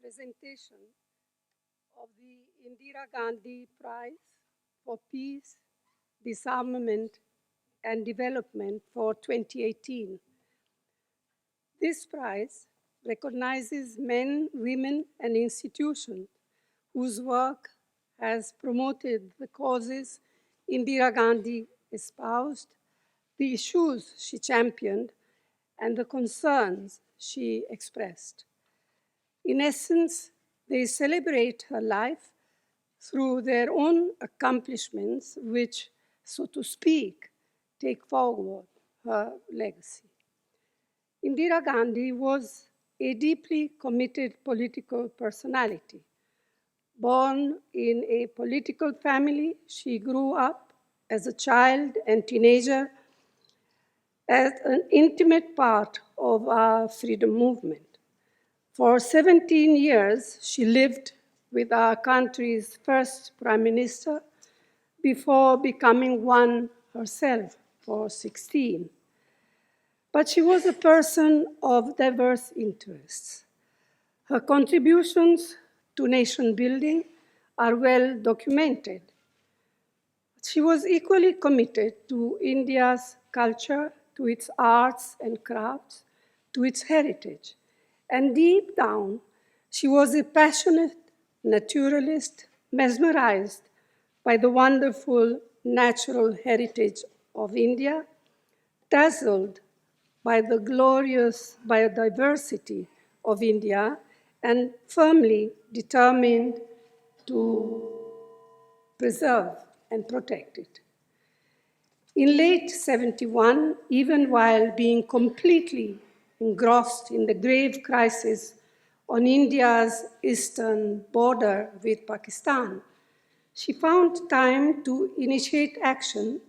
presentation of the Indira Gandhi Prize for Peace, Disarmament, and Development for 2018. This prize recognizes men, women, and institutions whose work has promoted the causes Indira Gandhi espoused, the issues she championed, and the concerns she expressed. In essence, they celebrate her life through their own accomplishments, which, so to speak, take forward her legacy. Indira Gandhi was a deeply committed political personality. Born in a political family, she grew up as a child and teenager as an intimate part of our freedom movement. For 17 years, she lived with our country's first prime minister before becoming one herself for 16. But she was a person of diverse interests. Her contributions to nation building are well documented. She was equally committed to India's culture, to its arts and crafts, to its heritage. And deep down, she was a passionate naturalist, mesmerized by the wonderful natural heritage of India, dazzled by the glorious biodiversity of India, and firmly determined to preserve and protect it. In late 71, even while being completely engrossed in the grave crisis on India's eastern border with Pakistan, she found time to initiate action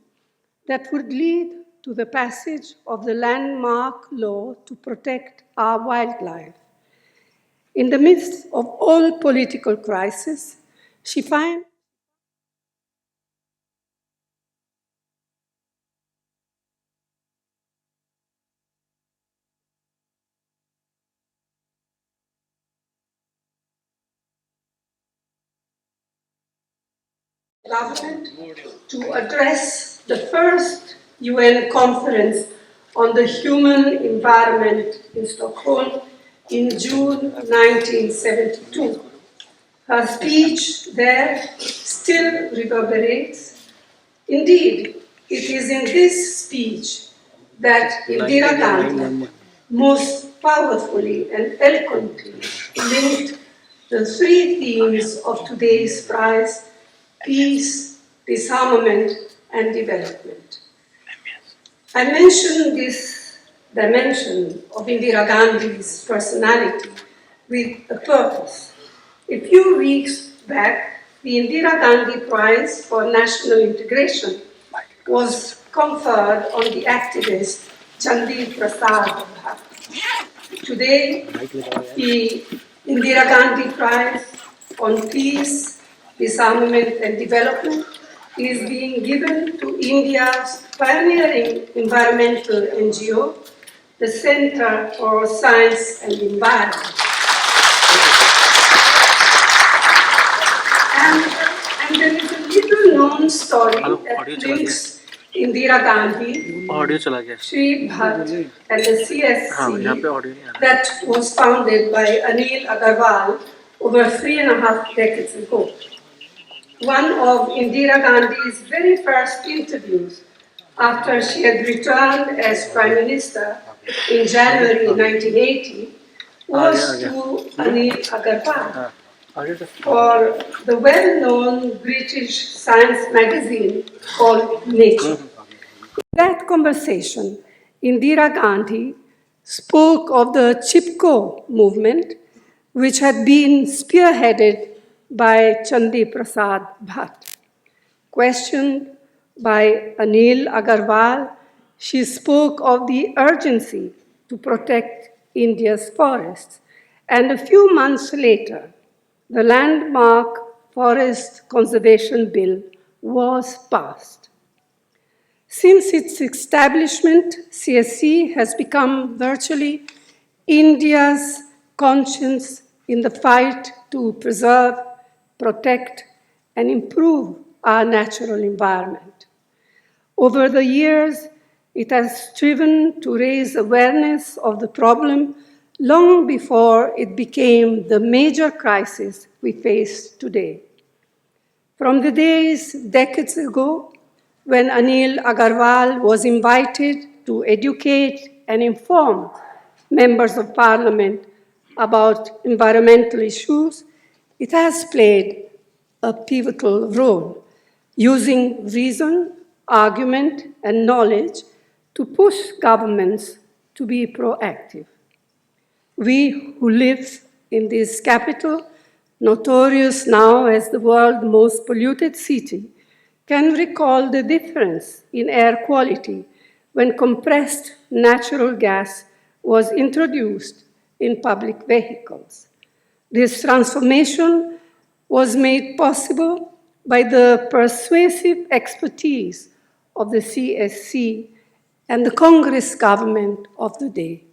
that would lead to the passage of the landmark law to protect our wildlife. In the midst of all political crises, she found government to address the first UN conference on the human environment in Stockholm in June 1972. Her speech there still reverberates. Indeed, it is in this speech that Indira Gandhi most powerfully and eloquently linked the three themes of today's prize: peace, disarmament, and development. I mention this dimension of Indira Gandhi's personality with a purpose. A few weeks back, the Indira Gandhi Prize for National Integration was conferred on the activist Chandi Prasad Bhat. Today, the Indira Gandhi Prize on Peace, Disarmament and Development is being given to India's pioneering environmental NGO, the Center for Science and Environment. And there is a little-known story that links Indira Gandhi, Sri Bhatt, and the CSC that was founded by Anil Agarwal over 3.5 decades ago. One of Indira Gandhi's very first interviews after she had returned as Prime Minister in January 1980 was to Anil Agarwal for the well-known British science magazine called Nature. In that conversation, Indira Gandhi spoke of the Chipko movement, which had been spearheaded by Chandi Prasad Bhat. Questioned by Anil Agarwal, she spoke of the urgency to protect India's forests. And a few months later, the landmark Forest Conservation Bill was passed. Since its establishment, CSC has become virtually India's conscience in the fight to preserve, protect, and improve our natural environment. Over the years, it has striven to raise awareness of the problem long before it became the major crisis we face today. From the days decades ago when Anil Agarwal was invited to educate and inform members of parliament about environmental issues, it has played a pivotal role, using reason, argument, and knowledge to push governments to be proactive. We who live in this capital, notorious now as the world's most polluted city, can recall the difference in air quality when compressed natural gas was introduced in public vehicles. This transformation was made possible by the persuasive expertise of the CSC and the Congress government of the day.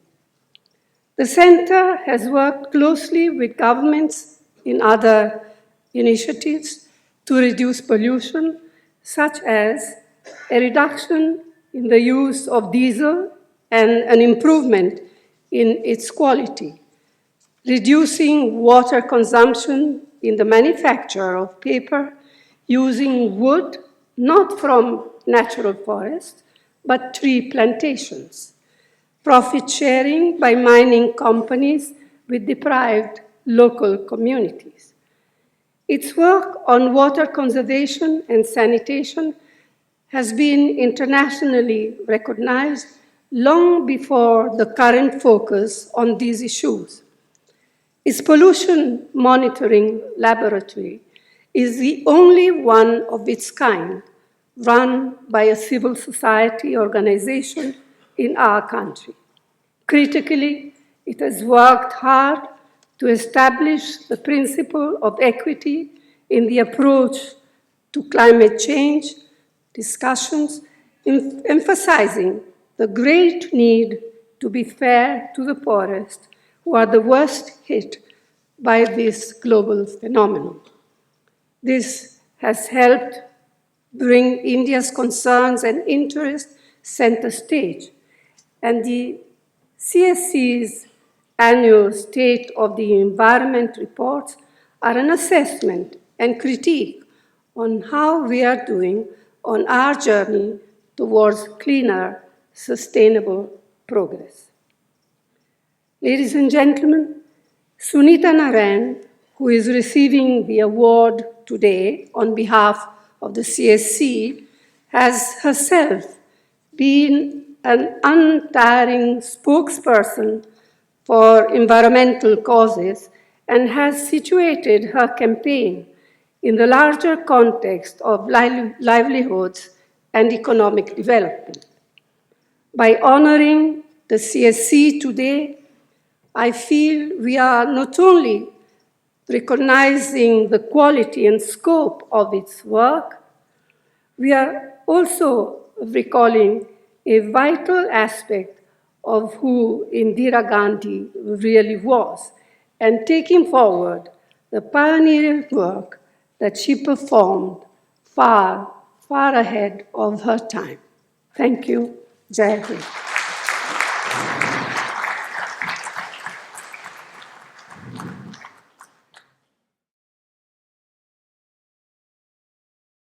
The Center has worked closely with governments in other initiatives to reduce pollution, such as a reduction in the use of diesel and an improvement in its quality, reducing water consumption in the manufacture of paper using wood not from natural forests, but tree plantations, profit sharing by mining companies with deprived local communities. Its work on water conservation and sanitation has been internationally recognized long before the current focus on these issues. Its pollution monitoring laboratory is the only one of its kind run by a civil society organization in our country. Critically, it has worked hard to establish the principle of equity in the approach to climate change discussions, emphasizing the great need to be fair to the poorest who are the worst hit by this global phenomenon. This has helped bring India's concerns and interests center stage, and the CSC's annual State of the Environment reports are an assessment and critique on how we are doing on our journey towards cleaner, sustainable progress. Ladies and gentlemen, Sunita Narayan, who is receiving the award today on behalf of the CSC, has herself been an untiring spokesperson for environmental causes and has situated her campaign in the larger context of livelihoods and economic development. By honoring the CSC today, I feel we are not only recognizing the quality and scope of its work, we are also recalling a vital aspect of who Indira Gandhi really was and taking forward the pioneering work that she performed far, far ahead of her time. Thank you. Jai Hind.